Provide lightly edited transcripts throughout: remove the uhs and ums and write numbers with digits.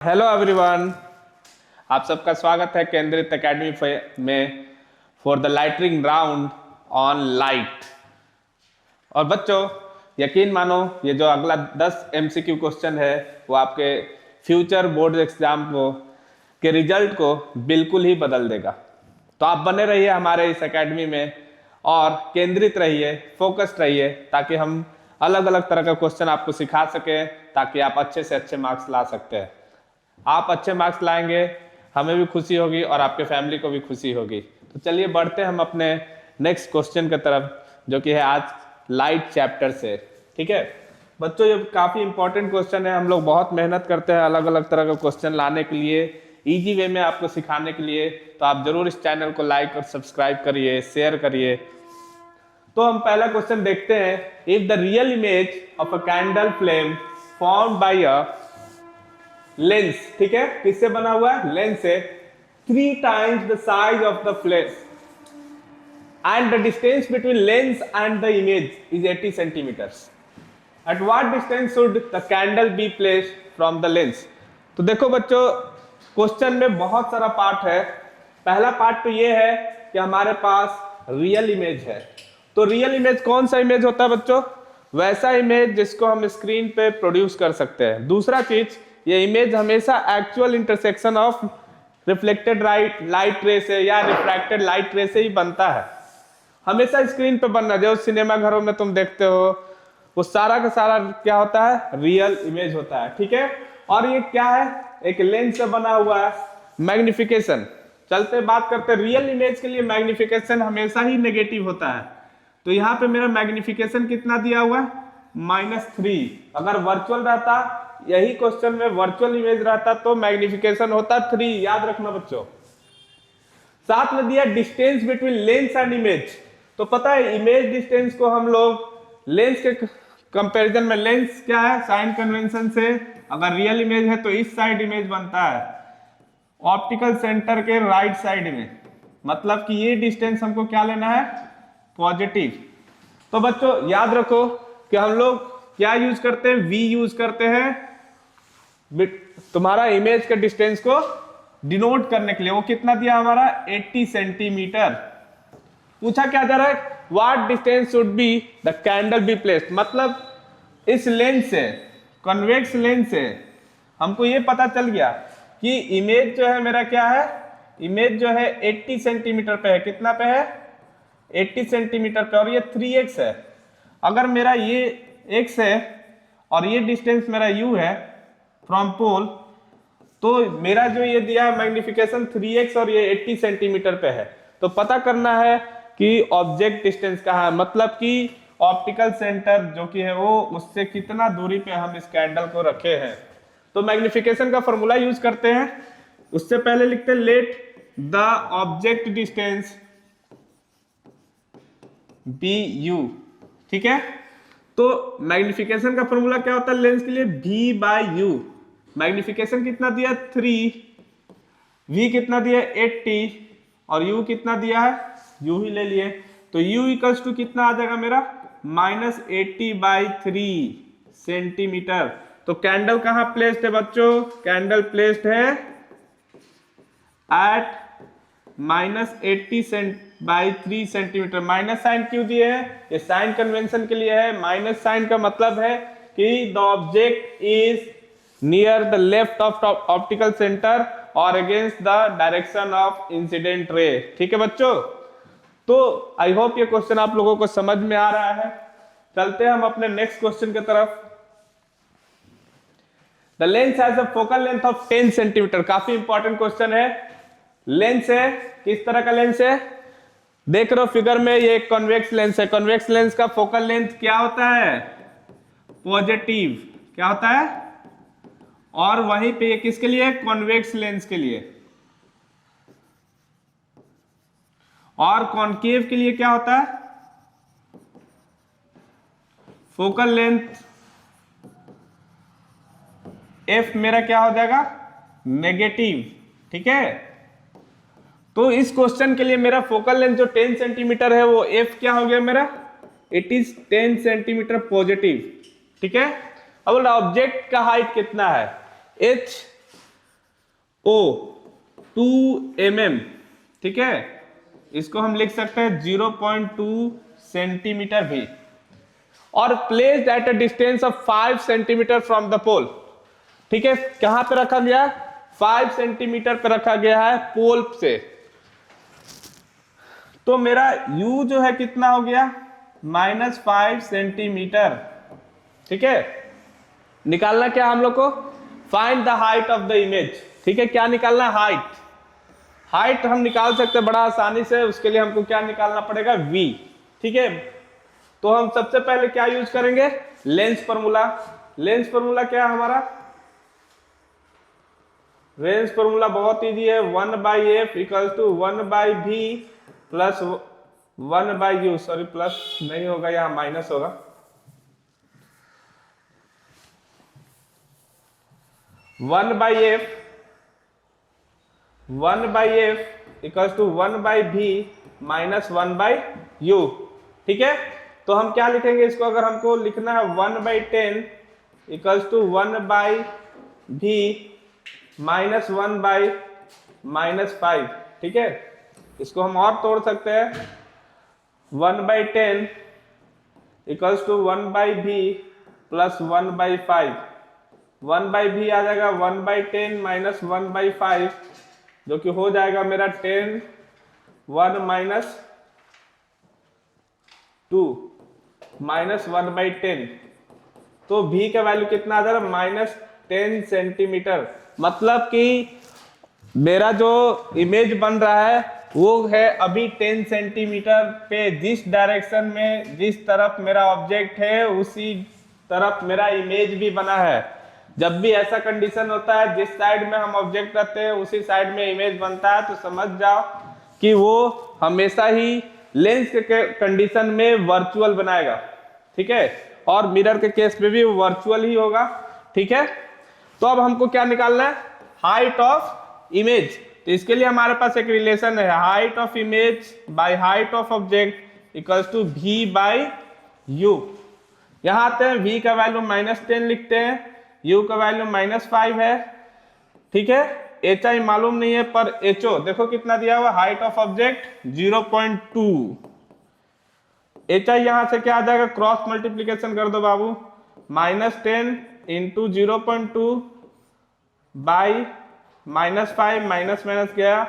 Hello everyone, आप सबका स्वागत है केंद्रित एकेडमी में for the lightning round on light. और बच्चों, यकीन मानो ये जो अगला 10 MCQ क्वेश्चन है वो आपके फ्यूचर बोर्ड एग्जाम को के रिजल्ट को बिल्कुल ही बदल देगा। तो आप बने रहिए हमारे इस एकेडमी में और केंद्रित रहिए, फोकस्ड रहिए, ताकि हम अलग अलग तरह का क्वेश्चन आपको सिखा सकें, ताकि आप अच्छे से अच्छे मार्क्स ला सकते हैं। आप अच्छे मार्क्स लाएंगे, हमें भी खुशी होगी और आपके फैमिली को भी खुशी होगी। तो चलिए बढ़ते हैं हम अपने नेक्स्ट क्वेश्चन की तरफ, जो कि है आज लाइट चैप्टर से। ठीक है बच्चों, ये काफ़ी इंपॉर्टेंट क्वेश्चन है। हम लोग बहुत मेहनत करते हैं अलग अलग तरह का क्वेश्चन लाने के लिए, इजी वे में आपको सिखाने के लिए। तो आप जरूर इस चैनल को लाइक और सब्सक्राइब करिए, शेयर करिए। तो हम पहला क्वेश्चन देखते हैं। If the real image of a candle flame formed by a lens, ठीक है, किससे बना हुआ है? लेंस से 3 times the size of the flame and the distance between lens and the image is 80 centimeters. At what distance should the candle be placed from the lens? तो देखो बच्चों, क्वेश्चन में बहुत सारा पार्ट है। पहला पार्ट तो ये है कि हमारे पास रियल इमेज है। तो रियल इमेज कौन सा इमेज होता है बच्चों? वैसा इमेज जिसको हम स्क्रीन पे प्रोड्यूस कर सकते हैं। दूसरा चीज, ये इमेज हमेशा actual intersection of reflected light रे से या रिफ्रैक्टेड लाइट रे से ही बनता है। हमेशा स्क्रीन पे बनना, जो सिनेमा घरों में तुम देखते हो, वो सारा का सारा क्या होता है? रियल इमेज होता है। ठीक है, और ये क्या है? एक लेंस से बना हुआ है। मैग्निफिकेशन, चलते बात करते हैं। रियल इमेज के लिए मैग्निफिकेशन हमेशा ही नेगेटिव होता है। तो यहाँ पे मेरा मैग्निफिकेशन कितना दिया हुआ है? -3। अगर वर्चुअल रहता, यही क्वेश्चन में वर्चुअल इमेज रहता, तो मैग्निफिकेशन होता 3। याद रखना बच्चों। साथ में दिया distance between lens and image. तो पता है इमेज डिस्टेंस को हम लोग लेंस के कंपैरिजन में, लेंस क्या है? साइन कन्वेंशन से अगर रियल इमेज है तो इस साइड इमेज बनता है ऑप्टिकल सेंटर के राइट साइड में। मतलब कि ये डिस्टेंस हमको क्या लेना है? पॉजिटिव। तो बच्चों याद रखो कि हम लोग क्या यूज करते हैं? V यूज करते हैं तुम्हारा इमेज के डिस्टेंस को डिनोट करने के लिए। वो कितना दिया हमारा? 80 सेंटीमीटर। पूछा क्या जा रहा है? What distance should be the candle be placed. मतलब इस लेंस से, कन्वेक्स लेंस से हमको ये पता चल गया कि इमेज जो है मेरा क्या है? इमेज जो है 80 सेंटीमीटर पे है। कितना पे है? 80 सेंटीमीटर पे। और ये 3x है। अगर मेरा ये x है और ये डिस्टेंस मेरा u है फ्रॉम पोल, तो मेरा जो ये दिया है मैग्निफिकेशन 3x और ये 80 सेंटीमीटर पे है। तो पता करना है कि ऑब्जेक्ट डिस्टेंस कहाँ है, मतलब कि ऑप्टिकल सेंटर जो कि है वो, उससे कितना दूरी पे हम इस कैंडल को रखे हैं। तो मैग्निफिकेशन का फॉर्मूला यूज करते हैं। उससे पहले लिखते हैं let the object distance be u. ठीक है, तो मैग्निफिकेशन का फॉर्मूला क्या होता है लेंस के लिए? V/U। मैग्निफिकेशन कितना दिया? 3, V कितना दिया? 80, और U कितना दिया है? U ही ले लिए। तो U इक्वल्स टू कितना आ जाएगा मेरा? -80/3 सेंटीमीटर। तो कैंडल कहाँ प्लेस्ड है बच्चों? कैंडल प्लेस्ड है एट -80/3 सेंटीमीटर। माइनस साइन क्यों दिए हैं? ये साइन कन्वेंशन के लिए है। माइनस साइन का मतलब है कि the object is near the left of optical centre और against the direction of incident ray. ठीक है बच्चों, तो आई होप ये क्वेश्चन आप लोगों को समझ में आ रहा है। चलते हैं हम अपने नेक्स्ट क्वेश्चन की तरफ। The lens has a focal length of 10 centimetre. काफी इंपॉर्टेंट क्वेश्चन है। लेंस है, किस तरह का लेंस है? देख रहे हो फिगर में, ये एक कॉन्वेक्स लेंस है। कॉन्वेक्स लेंस का फोकल लेंथ क्या होता है? पॉजिटिव। क्या होता है? और वहीं पे ये किसके लिए? कॉन्वेक्स लेंस के लिए। और कॉनकेव के लिए क्या होता है? फोकल लेंथ F मेरा क्या हो जाएगा? नेगेटिव। ठीक है, तो इस क्वेश्चन के लिए मेरा फोकल लेंथ जो 10 सेंटीमीटर है वो F क्या हो गया मेरा? It is 10 centimetre positive. ठीक है, अब ऑब्जेक्ट का हाइट कितना है? H ओ 2 mm, ठीक है, इसको हम लिख सकते हैं 0.2 सेंटीमीटर भी, और placed at a distance of 5 centimetre from the pole, ठीक है, कहां पे रखा गया, 5 सेंटीमीटर पे रखा गया है पोल से। तो मेरा u जो है कितना हो गया, -5 सेंटीमीटर, ठीक है। निकालना क्या हम लोग को, find the height of the image, ठीक है, क्या निकालना है, हाइट। हाइट हम निकाल सकते हैं बड़ा आसानी से, उसके लिए हमको क्या निकालना पड़ेगा, v, ठीक है। तो हम सबसे पहले क्या यूज करेंगे, लेंस फॉर्मूला। लेंस फॉर्मूला क्या है हमारा, लेंस फॉर्मूला बहुत इजी है, 1/f equals to 1/v plus 1/u, sorry plus नहीं होगा, यहां माइनस होगा, 1/f equals to 1/v minus 1/u, ठीक है। तो हम क्या लिखेंगे इसको, अगर हमको लिखना है 1/10 इक्वल्स टू 1/v माइनस 1/-5, ठीक है। इसको हम और तोड़ सकते हैं, 1/10 equals to 1/v plus 1/5, 1/v आ जाएगा 1/10 माइनस 1/5, जो कि हो जाएगा मेरा 10 1 माइनस 2 माइनस 1/10। तो v का वैल्यू कितना आ जाएगा, -10 सेंटीमीटर। मतलब कि मेरा जो इमेज बन रहा है वो है अभी 10 सेंटीमीटर पे, जिस डायरेक्शन में, जिस तरफ मेरा ऑब्जेक्ट है उसी तरफ मेरा इमेज भी बना है। जब भी ऐसा कंडीशन होता है जिस साइड में हम ऑब्जेक्ट रखते हैं उसी साइड में इमेज बनता है, तो समझ जाओ कि वो हमेशा ही लेंस के कंडीशन में वर्चुअल बनाएगा, ठीक है, और मिरर के केस में भी वर्चुअल ही होगा, ठीक है। तो अब हमको क्या निकालना है, हाइट ऑफ इमेज। तो इसके लिए हमारे पास एक रिलेशन है, height of image by height of object equals to v/u। यहां आते हैं, v का वैल्यू -10 लिखते हैं, u का वैल्यू -5 है, ठीक है। hi मालूम नहीं है, पर ho देखो कितना दिया हुआ, हाइट ऑफ ऑब्जेक्ट 0.2, hi यहां से क्या आ जाएगा, क्रॉस मल्टीप्लीकेशन कर दो बाबू, -10 इंटू 0.2 बाई -5, माइनस माइनस गया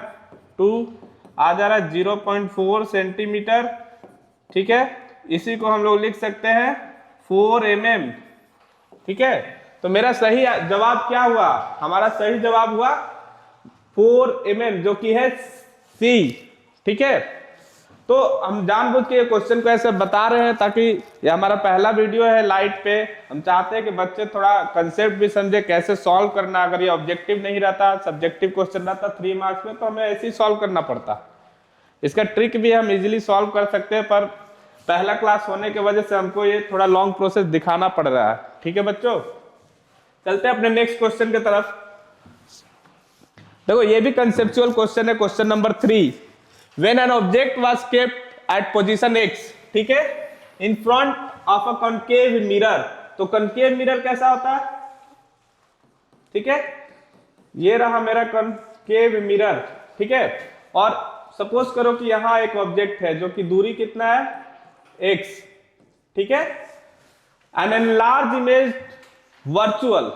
2 आ जा रहा है 0.4 सेंटीमीटर, ठीक है। इसी को हम लोग लिख सकते हैं 4 mm, ठीक है। तो मेरा सही जवाब क्या हुआ, हमारा सही जवाब हुआ 4 mm, जो कि है सी, ठीक है। तो हम जानबूझ के क्वेश्चन को ऐसे बता रहे हैं ताकि ये हमारा पहला वीडियो है लाइट पे, हम चाहते हैं कि बच्चे थोड़ा कंसेप्ट भी समझे कैसे सॉल्व करना। अगर ये ऑब्जेक्टिव नहीं रहता, सब्जेक्टिव क्वेश्चन रहता 3 मार्क्स में, तो हमें ऐसे ही सॉल्व करना पड़ता। इसका ट्रिक भी हम इजीली सॉल्व कर सकते हैं, पर पहला क्लास होने की वजह से हमको ये थोड़ा लॉन्ग प्रोसेस दिखाना पड़ रहा है, ठीक है बच्चों। चलते हैं अपने नेक्स्ट क्वेश्चन की तरफ। देखो ये भी कंसेप्चुअल क्वेश्चन है, question number 3। When an object was kept at position x, ठीक है, in front of a concave mirror, तो concave mirror कैसा होता है, ठीक है, ये रहा मेरा concave mirror, ठीक है। और सपोज करो कि यहां एक ऑब्जेक्ट है जो कि दूरी कितना है, x, ठीक है। an enlarged image virtual,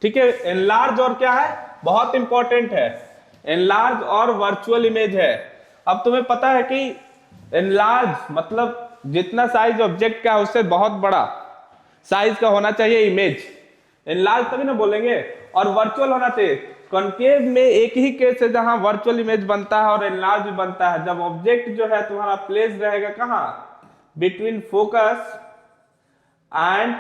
ठीक है, enlarge और क्या है, बहुत इंपॉर्टेंट है, enlarge और वर्चुअल इमेज है। अब तुम्हें पता है कि एनलार्ज मतलब जितना साइज ऑब्जेक्ट का है उससे बहुत बड़ा साइज का होना चाहिए इमेज, एनलार्ज तभी ना बोलेंगे, और वर्चुअल होना चाहिए। कॉनकेव में एक ही केस है जहां वर्चुअल इमेज बनता है और एनलार्ज भी बनता है, जब ऑब्जेक्ट जो है तुम्हारा प्लेस रहेगा कहां, बिटवीन फोकस एंड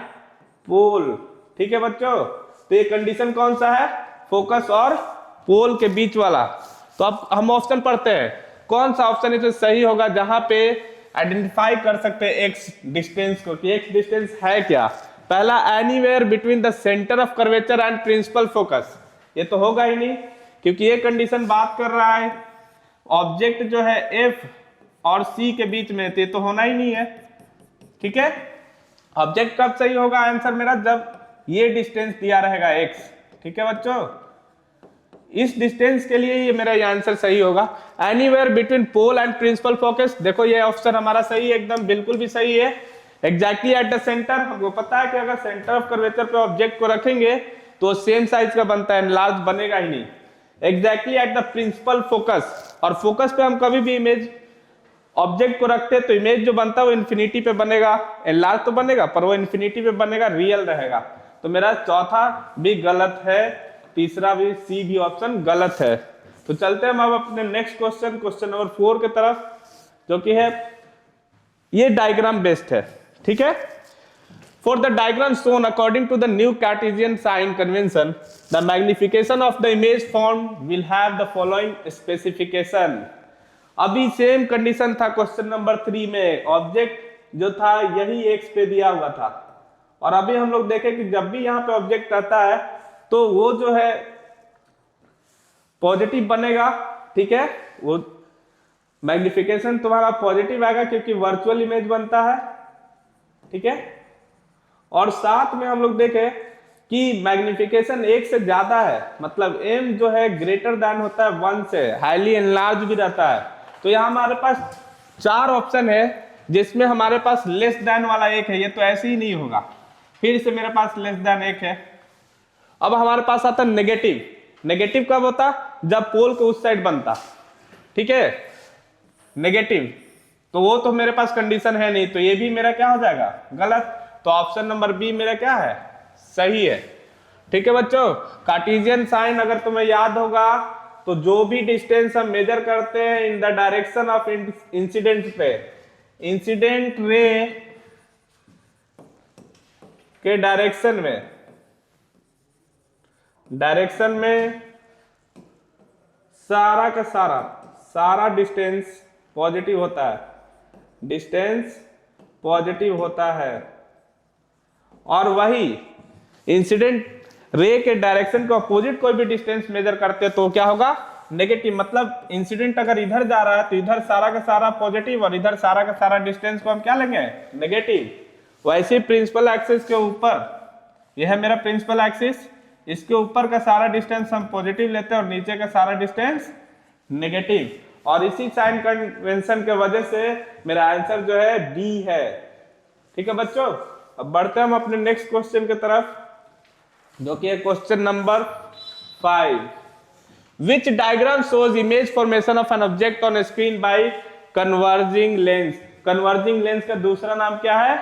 पोल, ठीक है बच्चों। तो ये कंडीशन कौन सा है, फोकस और पोल के बीच वाला। तो अब हम ऑप्शन पढ़ते हैं, कौन सा ऑप्शन इसमें सही होगा, जहां पे आइडेंटिफाई कर सकते हैं एक्स डिस्टेंस को, कि एक्स डिस्टेंस है क्या। पहला, anywhere between the centre of curvature and principal focus, ये तो होगा ही नहीं, क्योंकि ये कंडीशन बात कर रहा है ऑब्जेक्ट जो है एफ और सी के बीच में, तो ये तो होना ही नहीं है, ठीक है। ऑब्जेक्ट कब सही होगा आंसर मेरा, जब ये डिस्टेंस दिया रहेगा एक्स, ठीक है बच्चों। इस डिस्टेंस के लिए ये मेरा ये आंसर सही होगा। Anywhere between pole and principal focus, देखो ये ऑप्शन हमारा सही है, एकदम बिल्कुल भी सही है। एग्जैक्टली एट द सेंटर, हमको पता है कि अगर सेंटर ऑफ कर्वेचर पे ऑब्जेक्ट को रखेंगे तो सेम साइज का बनता है, लार्ज बनेगा ही नहीं। Exactly at the principal focus, और फोकस पे हम कभी भी इमेज ऑब्जेक्ट को रखते हैं तो इमेज जो बनता है वो इन्फिनिटी पे बनेगा, लार्ज तो बनेगा पर वो इन्फिनिटी पे बनेगा, रियल रहेगा। तो मेरा चौथा भी गलत है, तीसरा भी, सी भी ऑप्शन गलत है। तो चलते हैं हम अब अपने नेक्स्ट क्वेश्चन, क्वेश्चन नंबर 4 की तरफ, जो कि है ये डायग्राम बेस्ड है, ठीक है। For the diagram shown according to the new Cartesian sign convention, the magnification of the image formed will have the following specification. अभी सेम कंडीशन था क्वेश्चन नंबर 3 में, ऑब्जेक्ट जो था यही एक्स पे दिया हुआ था, और अभी हम लोग देखें कि जब भी यहाँ पे ऑब्जेक्ट आता है तो वो जो है पॉजिटिव बनेगा, ठीक है, वो मैग्निफिकेशन तुम्हारा पॉजिटिव आएगा क्योंकि वर्चुअल इमेज बनता है, ठीक है। और साथ में हम लोग देखें कि मैग्निफिकेशन 1 से ज्यादा है, मतलब m जो है ग्रेटर देन होता है 1 से, हाईली एनलार्ज भी रहता है। तो यहाँ हमारे पास 4 ऑप्शन है जिसमें हमारे पास लेस देन वाला एक है, ये तो ऐसे ही नहीं होगा, फिर से मेरे पास लेस देन एक है। अब हमारे पास आता नेगेटिव, नेगेटिव कब होता, जब पोल को उस साइड बनता, ठीक है, नेगेटिव, तो वो तो मेरे पास कंडीशन है नहीं, तो ये भी मेरा क्या हो जाएगा, गलत। तो ऑप्शन नंबर बी मेरा क्या है, सही है, ठीक है बच्चों। कार्टेशियन साइन अगर तुम्हें याद होगा तो जो भी डिस्टेंस हम मेजर करते हैं in the direction of incident पे, इंसिडेंट रे के डायरेक्शन में सारा का सारा डिस्टेंस पॉजिटिव होता है, डिस्टेंस पॉजिटिव होता है, और वही इंसिडेंट रे के डायरेक्शन के अपोजिट कोई भी डिस्टेंस मेजर करते हैं तो क्या होगा, नेगेटिव। मतलब इंसिडेंट अगर इधर जा रहा है तो इधर सारा का सारा पॉजिटिव और इधर सारा का सारा डिस्टेंस को हम क्या लेंगे, नेगेटिव। वैसे प्रिंसिपल एक्सिस के ऊपर, यह है मेरा प्रिंसिपल एक्सिस, इसके ऊपर का सारा डिस्टेंस हम पॉजिटिव लेते हैं और नीचे का सारा डिस्टेंस नेगेटिव, और इसी साइन कन्वेंशन के वजह से मेरा आंसर जो है बी है, ठीक है बच्चों। अब बढ़ते हैं हम अपने नेक्स्ट क्वेश्चन की तरफ, जो कि है question number 5। Which diagram shows image formation of an object on screen bye converging lens. Converging lens का दूसरा नाम क्या है,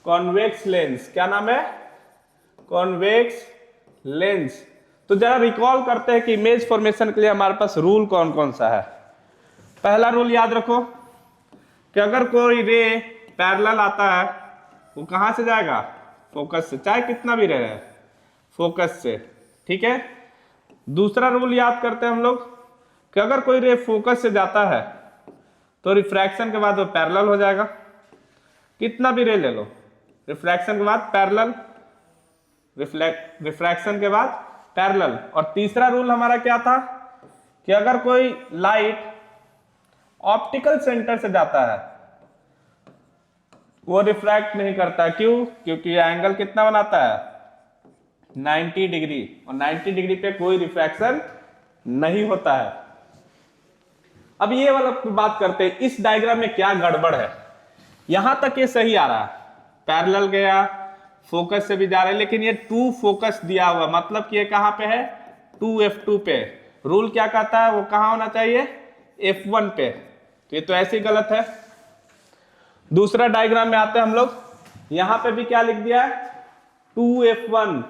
कॉन्वेक्स लेंस। क्या नाम है, कॉन्वेक्स लेंस। तो जरा रिकॉल करते हैं कि इमेज फॉर्मेशन के लिए हमारे पास रूल कौन कौन सा है। पहला रूल याद रखो कि अगर कोई रे पैरेलल आता है वो कहां से जाएगा, फोकस से, चाहे कितना भी रहे, फोकस से, ठीक है। दूसरा रूल याद करते हैं हम लोग कि अगर कोई रे फोकस से जाता है तो रिफ्रैक्शन के बाद वो पैरेलल हो जाएगा, कितना भी रे ले लो, रिफ्रैक्शन के बाद पैरेलल, रिफ्रैक्शन के बाद पैरेलल। और तीसरा रूल हमारा क्या था कि अगर कोई लाइट ऑप्टिकल सेंटर से जाता है वो रिफ्रैक्ट नहीं करता, क्यों, क्योंकि एंगल कितना बनाता है, 90 डिग्री, और 90 डिग्री पे कोई रिफ्रैक्शन नहीं होता है। अब ये वाला बात करते हैं, इस डायग्राम में क्या गड़बड़ है। यहां तक ये सही आ रहा है, पैरेलल गया, फोकस से भी जा रहा है, लेकिन ये 2 फोकस दिया हुआ, मतलब कि ये कहां पे है, 2f2 पे। रूल क्या कहता है, वो कहां होना चाहिए, f1 पे, तो ये तो ऐसे ही गलत है। दूसरा डायग्राम में आते हैं हम लोग, यहां पे भी क्या लिख दिया है, 2f1,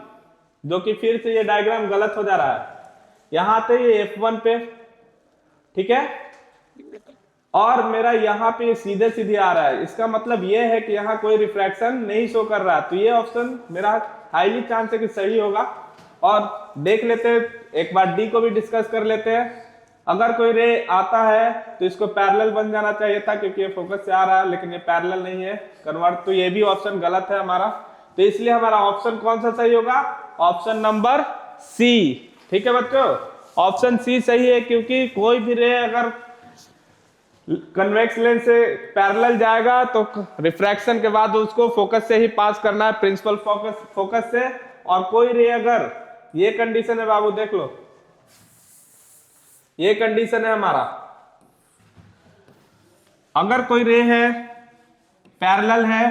जो कि फिर से ये डायग्राम गलत हो जा रहा है। यहां आते ये f1 पे, ठीक है, और मेरा यहाँ पे सीधे सीधे आ रहा है, इसका मतलब ये है कि यहाँ कोई रिफ्रैक्शन नहीं शो कर रहा है, तो ये ऑप्शन मेरा हाईली चांस है कि सही होगा। और देख लेते हैं, एक बार डी को भी डिस्कस कर लेते हैं। अगर कोई रे आता है तो इसको पैरेलल बन जाना चाहिए था, क्योंकि ये फोकस से आ रहा है, लेकिन ये पैरेलल नहीं है कन्वर्ट, तो ये भी ऑप्शन गलत है हमारा। तो इसलिए हमारा ऑप्शन कौन सा सही होगा, ऑप्शन नंबर सी, ठीक है बच्चों, ऑप्शन सी सही है, क्योंकि कोई भी रे अगर कन्वेक्स लेंस से पैरेलल जाएगा तो रिफ्रैक्शन के बाद उसको फोकस से ही पास करना है, प्रिंसिपल फोकस से। और कोई रे अगर, ये कंडीशन है बाबू, देख लो, ये कंडीशन है हमारा। अगर कोई रे है पैरेलल है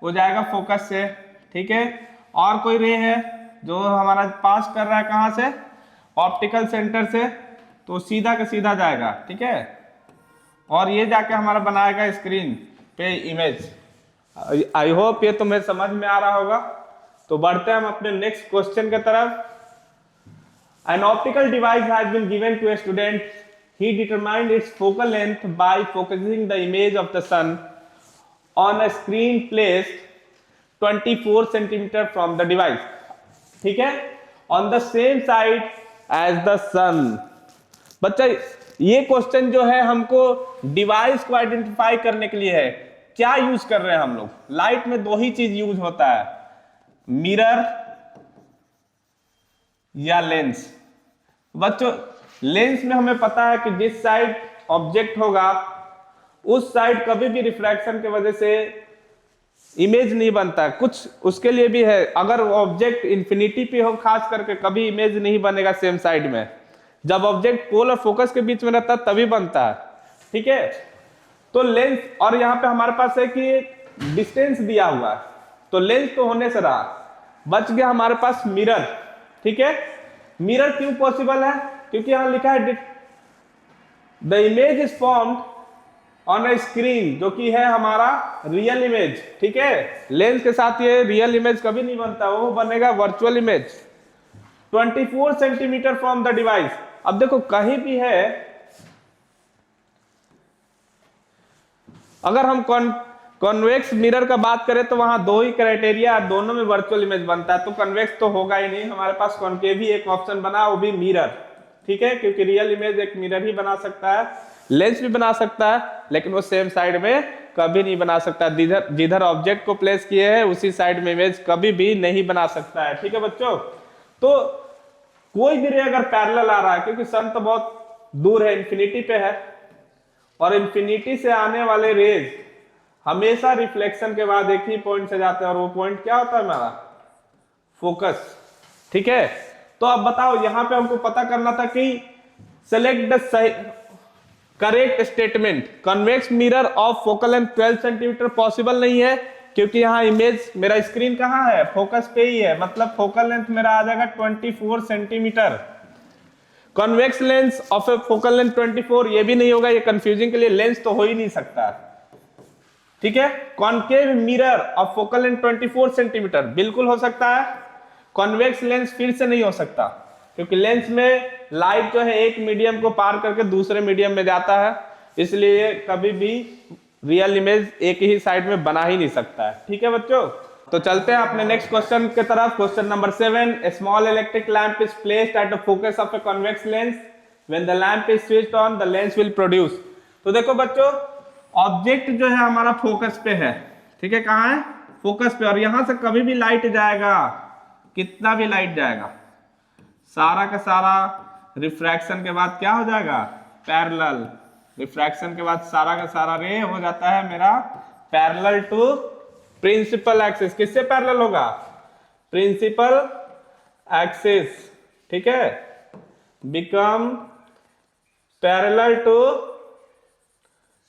वो जाएगा फोकस से, ठीक है, और कोई रे है जो हमारा पास कर रहा है कहां से, ऑप्टिकल सेंटर से, तो सीधा का सीधा जाएगा, ठीक है, और ये जाके हमारा बनाएगा स्क्रीन पे इमेज। आई होप ये तुम्हें समझ में आ रहा होगा। तो बढ़ते हैं हम अपने नेक्स्ट क्वेश्चन की तरफ। An optical device has been given to a student. He determined its focal length by focusing the image of the sun on a screen placed 24 centimeter from the device. ठीक है, on the same side as the sun. बच्चा ये question जो है हमको device को identify करने के लिए है। क्या यूज कर रहे हैं हम लोग? लाइट में दो ही चीज यूज होता है, मिरर या लेंस। बच्चों लेंस में हमें पता है कि जिस साइड ऑब्जेक्ट होगा उस साइड कभी भी रिफ्रैक्शन की वजह से इमेज नहीं बनता। कुछ उसके लिए भी है, अगर ऑब्जेक्ट इंफिनिटी पे हो खास करके कभी इमेज नहीं बनेगा सेम साइड में। जब ऑब्जेक्ट पोल और फोकस के बीच में रहता है तभी बनता है, ठीक है। तो लेंस, और यहाँ पे हमारे पास है कि डिस्टेंस दिया हुआ है, तो लेंस तो होने से रहा, बच गया हमारे पास मिरर, ठीक है। मिरर क्यों पॉसिबल है? क्योंकि यहां लिखा है the image is formed on a screen, जो कि है हमारा रियल इमेज, ठीक है। लेंस के साथ ये रियल इमेज कभी नहीं बनता, वो बनेगा virtual image 24 centimetre from the device. अब देखो कहीं भी है, अगर हम कॉन्वेक्स मिरर का बात करें तो वहां दो ही क्राइटेरिया, दोनों में वर्चुअल इमेज बनता है, तो कन्वेक्स तो होगा ही नहीं। हमारे पास कॉन्केव ही एक ऑप्शन बना, वो भी मिरर, ठीक है, क्योंकि रियल इमेज एक मिरर ही बना सकता है, लेंस भी बना सकता है, लेकिन वो सेम साइड में कभी नहीं बना सकता। जिधर ऑब्जेक्ट को प्लेस किए है उसी साइड में इमेज कभी भी नहीं बना सकता है, ठीक है बच्चों। तो कोई भी रे अगर पैरेलल आ रहा है, क्योंकि सन तो बहुत दूर है, इंफिनिटी पे है, और इंफिनिटी से आने वाले रेज हमेशा रिफ्लेक्शन के बाद एक ही पॉइंट से जाते हैं, और वो पॉइंट क्या होता है हमारा? फोकस, ठीक है। तो अब बताओ, यहां पे हमको पता करना था कि select the correct statement. Convex mirror of focal length 12 centimetre possible नहीं है, क्योंकि यहां इमेज, मेरा स्क्रीन कहां है? फोकस पे ही है, मतलब फोकल लेंथ मेरा आ जाएगा 24 centimetre. Convex lens of A focal length 24, ये भी नहीं होगा, ये कंफ्यूजिंग के लिए लेंस तो हो ही नहीं सकता, ठीक है। Concave mirror of focal length 24 centimetre बिल्कुल हो सकता है। कॉन्वेक्स लेंस फिर से नहीं हो सकता, क्योंकि लेंस में लाइट जो है एक मीडियम को पार करके दूसरे मीडियम में जाता है, इसलिए कभी भी रियल इमेज एक ही साइड में बना ही नहीं सकता है, ठीक है बच्चों। तो चलते हैं अपने नेक्स्ट क्वेश्चन की तरफ। Question number 7, A small electric lamp is placed at the focus of a convex lens, when the lamp is switched on the lens will produce. तो देखो बच्चों, ऑब्जेक्ट जो है हमारा फोकस पे है, ठीक है, कहां है? फोकस पे, और यहां से कभी भी लाइट जाएगा, कितना भी लाइट जाएगा, सारा का सारा रिफ्रैक्शन के बाद क्या हो जाएगा? पैरेलल। रिफ्रैक्शन के बाद सारा का सारा रे हो जाता है मेरा पैरेलल टू प्रिंसिपल एक्सिस। किससे पैरेलल होगा? प्रिंसिपल एक्सिस, ठीक है, become parallel to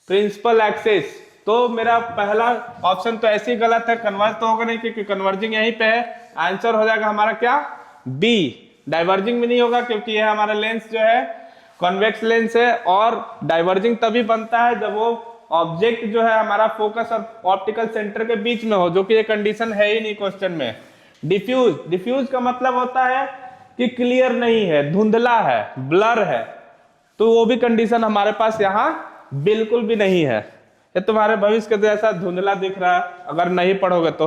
principal axis. तो मेरा पहला ऑप्शन तो ऐसे ही गलत है, कन्वर्ज तो होगा नहीं, क्योंकि कन्वर्जिंग यहीं पे है। आंसर हो जाएगा हमारा क्या? बी। डाइवर्जिंग भी नहीं होगा, क्योंकि ये हमारा लेंस जो है कॉन्वेक्स लेंस है, और डाइवर्जिंग तभी बनता है जब वो ऑब्जेक्ट जो है हमारा फोकस और ऑप्टिकल सेंटर के बीच में हो, जो कि ये कंडीशन है ही नहीं क्वेश्चन में। डिफ्यूज, डिफ्यूज का मतलब होता है कि क्लियर नहीं है, धुंधला है, ब्लर है, तो वो भी कंडीशन हमारे पास यहाँ बिल्कुल भी नहीं है। ये तुम्हारे भविष्य के जैसा धुंधला दिख रहा है अगर नहीं पढ़ोगे तो,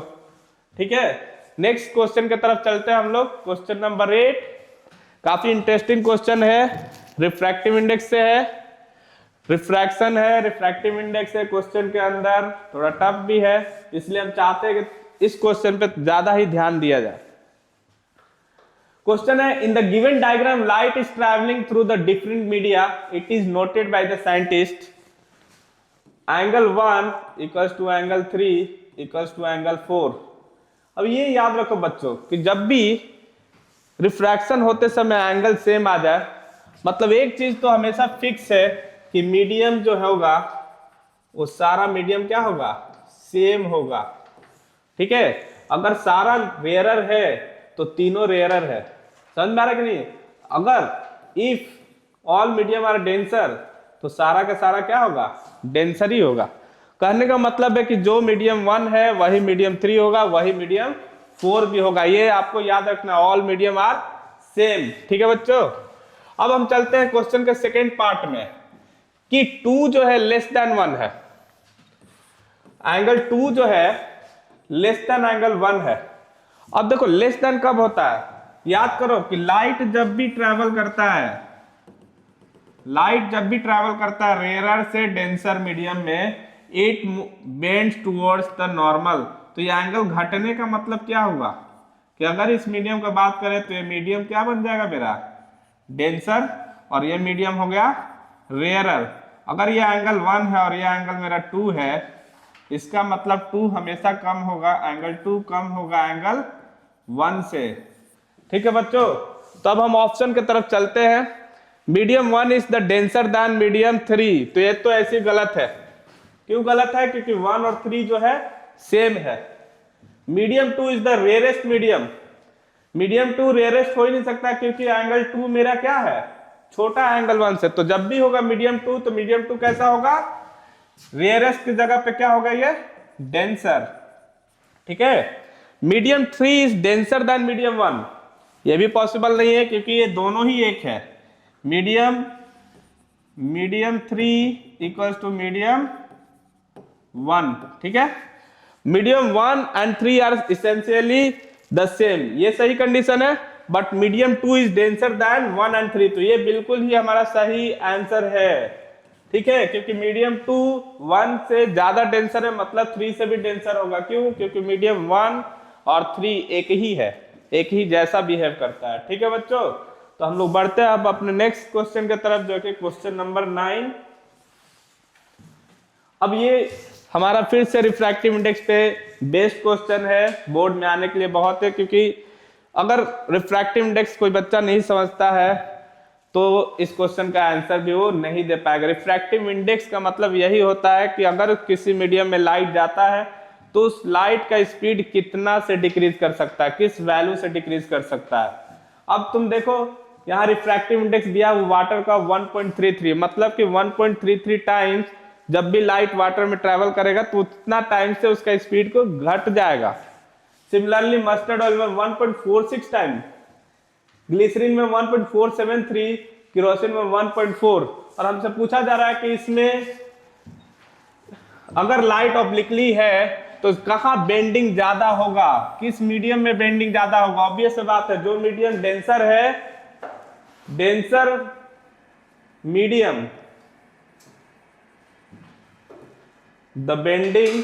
ठीक है। नेक्स्ट क्वेश्चन की तरफ चलते हैं हम लोग। क्वेश्चन नंबर 8 काफी इंटरेस्टिंग क्वेश्चन है, रिफ्रैक्टिव इंडेक्स से है, रिफ्रैक्शन है, रिफ्रैक्टिव इंडेक्स है क्वेश्चन के अंदर, थोड़ा टफ भी है, इसलिए हम चाहते हैं कि इस क्वेश्चन पे ज्यादा ही ध्यान दिया जाए। क्वेश्चन है, in the given diagram light is travelling through the different media, it is noted by the scientist angle 1 equals to angle 3 equals to angle 4। अब ये याद रखो बच्चों कि जब भी रिफ्रैक्शन होते समय एंगल सेम आ जाए मतलब एक चीज तो हमेशा फिक्स है कि मीडियम जो होगा वो सारा मीडियम क्या होगा, सेम होगा। ठीक है, अगर सारा रेयरर है तो तीनों रेयरर है। समझ में आ रहा है कि नहीं? अगर if all medium are denser तो सारा का सारा क्या होगा, डेंसर ही होगा। कहने का मतलब है कि जो मीडियम 1 है वही मीडियम 3 होगा, वही मीडियम 4 भी होगा। ये आपको याद रखना, ऑल मीडियम आर सेम। ठीक है बच्चों, अब हम चलते हैं क्वेश्चन के सेकेंड पार्ट में कि 2 जो है लेस देन 1 है, एंगल 2 जो है लेस देन एंगल 1 है। अब देखो लेस देन कब होता है, याद करो कि लाइट जब भी ट्रेवल करता है, लाइट जब भी ट्रेवल करता है रेयरर से डेंसर मीडियम में, it bends towards the normal. तो ये एंगल घटने का मतलब क्या हुआ कि अगर इस मीडियम का बात करें तो ये मीडियम क्या बन जाएगा मेरा, डेंसर, और ये मीडियम हो गया रेयरर। अगर ये एंगल 1 है और ये एंगल मेरा 2 है, इसका मतलब 2 हमेशा कम होगा, एंगल 2 कम होगा एंगल 1 से। ठीक है बच्चों, तो अब हम ऑप्शन की तरफ चलते हैं। Medium 1 is the denser than medium 3, तो ये तो ऐसी गलत है। क्यों गलत है? क्योंकि 1 और 3 जो है सेम है। Medium 2 is the rarest medium, medium 2 rarest हो ही नहीं सकता क्योंकि एंगल 2 मेरा क्या है, छोटा एंगल 1 से। तो जब भी होगा मीडियम 2 तो मीडियम 2 कैसा होगा, रेयरेस्ट की जगह पे क्या होगा, ये डेंसर। ठीक है, medium 3 is denser then medium 1, ये भी पॉसिबल नहीं है क्योंकि ये दोनों ही एक है। Medium 3 equals to medium 1। ठीक है, medium 1 and 3 are essentially the same, ये सही कंडीशन है। But medium 2 is denser than 1 and 3, तो ये बिल्कुल ही हमारा सही आंसर है। ठीक है, क्योंकि मीडियम 2 1 से ज्यादा डेंसर है, मतलब 3 से भी डेंसर होगा। क्यों? क्योंकि मीडियम 1 और 3 एक ही है, एक ही जैसा बिहेव करता है। ठीक है बच्चों, तो हम लोग बढ़ते हैं अब अपने नेक्स्ट क्वेश्चन की तरफ, जो कि क्वेश्चन नंबर 9। अब ये हमारा फिर से रिफ्रैक्टिव इंडेक्स पे बेस्ड क्वेश्चन है, बोर्ड में आने के लिए बहुत है, क्योंकि अगर रिफ्रैक्टिव इंडेक्स कोई बच्चा नहीं समझता है तो इस क्वेश्चन का आंसर भी वो नहीं दे पाएगा। रिफ्रैक्टिव इंडेक्स का मतलब यही होता है कि अगर किसी मीडियम में लाइट जाता है तो उस लाइट का स्पीड कितना से डिक्रीज कर सकता है, किस वैल्यू से डिक्रीज कर सकता है। अब तुम देखो यहाँ रिफ्रैक्टिव इंडेक्स दिया वाटर का 1.33, मतलब कि 1.33 टाइम्स जब भी लाइट वाटर में ट्रेवल करेगा तो उतना टाइम से उसका स्पीड को घट जाएगा। सिमिलरली मस्टर्ड ऑयल में 1.46 टाइम, ग्लिसरीन में 1.473, केरोसिन में 1.4। और हमसे पूछा जा रहा है कि इसमें अगर लाइट ऑब्लिकली है तो कहां बेंडिंग ज्यादा होगा, किस मीडियम में बेंडिंग ज्यादा होगा। ऑब्वियस बात है, जो मीडियम डेंसर है, denser medium, the bending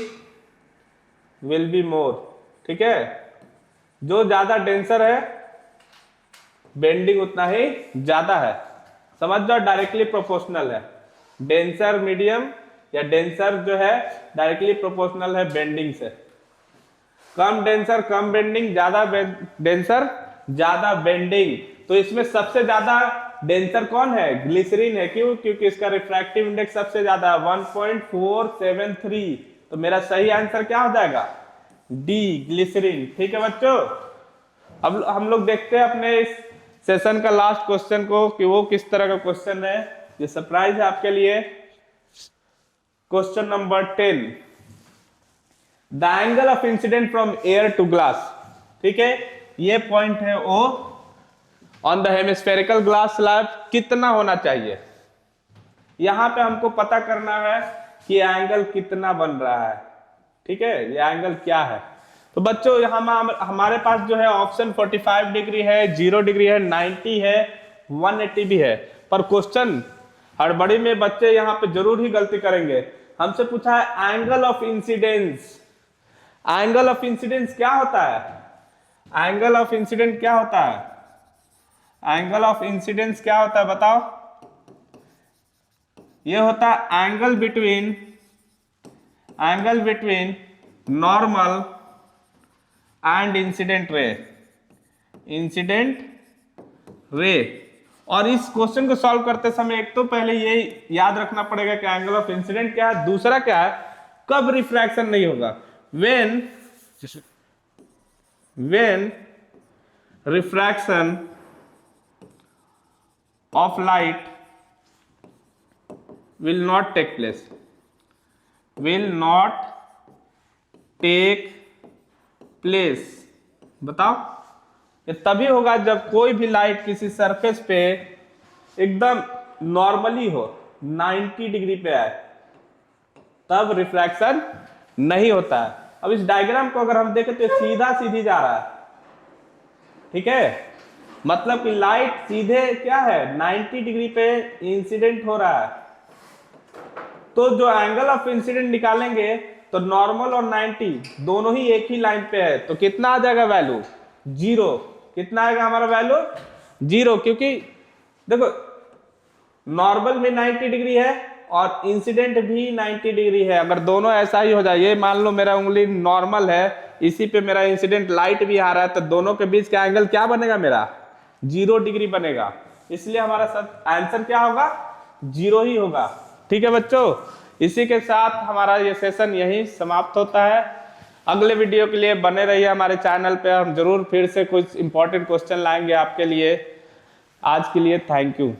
will be more. ठीक है, जो ज्यादा डेंसर है बेंडिंग उतना ही ज्यादा है। समझ जाओ, डायरेक्टली प्रोपोर्शनल है। डेंसर मीडियम या डेंसर जो है डायरेक्टली प्रोपोर्शनल है बेंडिंग से। कम डेंसर कम बेंडिंग, ज्यादा डेंसर ज्यादा बेंडिंग। तो इसमें सबसे ज्यादा डेंसर कौन है, ग्लिसरीन है। क्यों? क्योंकि इसका रिफ्रैक्टिव इंडेक्स सबसे ज्यादा है 1.473। तो मेरा सही आंसर क्या हो जाएगा, डी, ग्लिसरीन। ठीक है बच्चों, अब हम लोग देखते हैं अपने इस सेशन का लास्ट क्वेश्चन को कि वो किस तरह का क्वेश्चन है। ये सरप्राइज है आपके लिए। Question number 10, the angle of incident from air to glass. ठीक है, ये पॉइंट है O on the hemispherical glass slab कितना होना चाहिए। यहां पे हमको पता करना है कि एंगल कितना बन रहा है। ठीक है, ये एंगल क्या है। तो बच्चों यहाँ हमारे पास जो है ऑप्शन 45 डिग्री है, 0 डिग्री है, 90 है, 180 भी है। पर क्वेश्चन हड़बड़ी में बच्चे यहाँ पे जरूर ही गलती करेंगे। हमसे पूछा है angle of incidence. Angle of incidence क्या होता है, एंगल ऑफ इंसिडेंट क्या होता है, एंगल ऑफ इंसिडेंस क्या होता है बताओ। ये होता है angle between normal and incident ray. और इस क्वेश्चन को सॉल्व करते समय एक तो पहले ये याद रखना पड़ेगा कि एंगल ऑफ इंसिडेंट क्या है, दूसरा क्या है, कब रिफ्रैक्शन नहीं होगा, when refraction of light will not take place, बताओ। ये तभी होगा जब कोई भी लाइट किसी सरफेस पे एकदम नॉर्मली हो, 90 डिग्री पे आए, तब रिफ्रैक्शन नहीं होता है। अब इस डायग्राम को अगर हम देखें तो सीधा सीधी जा रहा है, ठीक है, मतलब कि लाइट सीधे क्या है 90 डिग्री पे इंसिडेंट हो रहा है। तो जो एंगल ऑफ इंसिडेंट निकालेंगे तो नॉर्मल और 90 दोनों ही एक ही लाइन पे है, तो कितना आ जाएगा वैल्यू, 0। कितना आएगा हमारा वैल्यू, 0, क्योंकि देखो नॉर्मल में 90 डिग्री है और इंसिडेंट भी 90 डिग्री है। अगर दोनों ऐसा ही हो जाए, ये मान लो मेरा उंगली नॉर्मल है, इसी पे मेरा इंसिडेंट लाइट भी आ रहा है, तो दोनों के बीच का एंगल क्या बनेगा, मेरा 0 डिग्री बनेगा। इसलिए हमारा आंसर क्या होगा, 0 ही होगा। ठीक है बच्चों, इसी के साथ हमारा ये सेशन यहीं समाप्त होता है। अगले वीडियो के लिए बने रहिए हमारे चैनल पे, हम जरूर फिर से कुछ इंपॉर्टेंट क्वेश्चन लाएंगे आपके लिए। आज के लिए थैंक यू।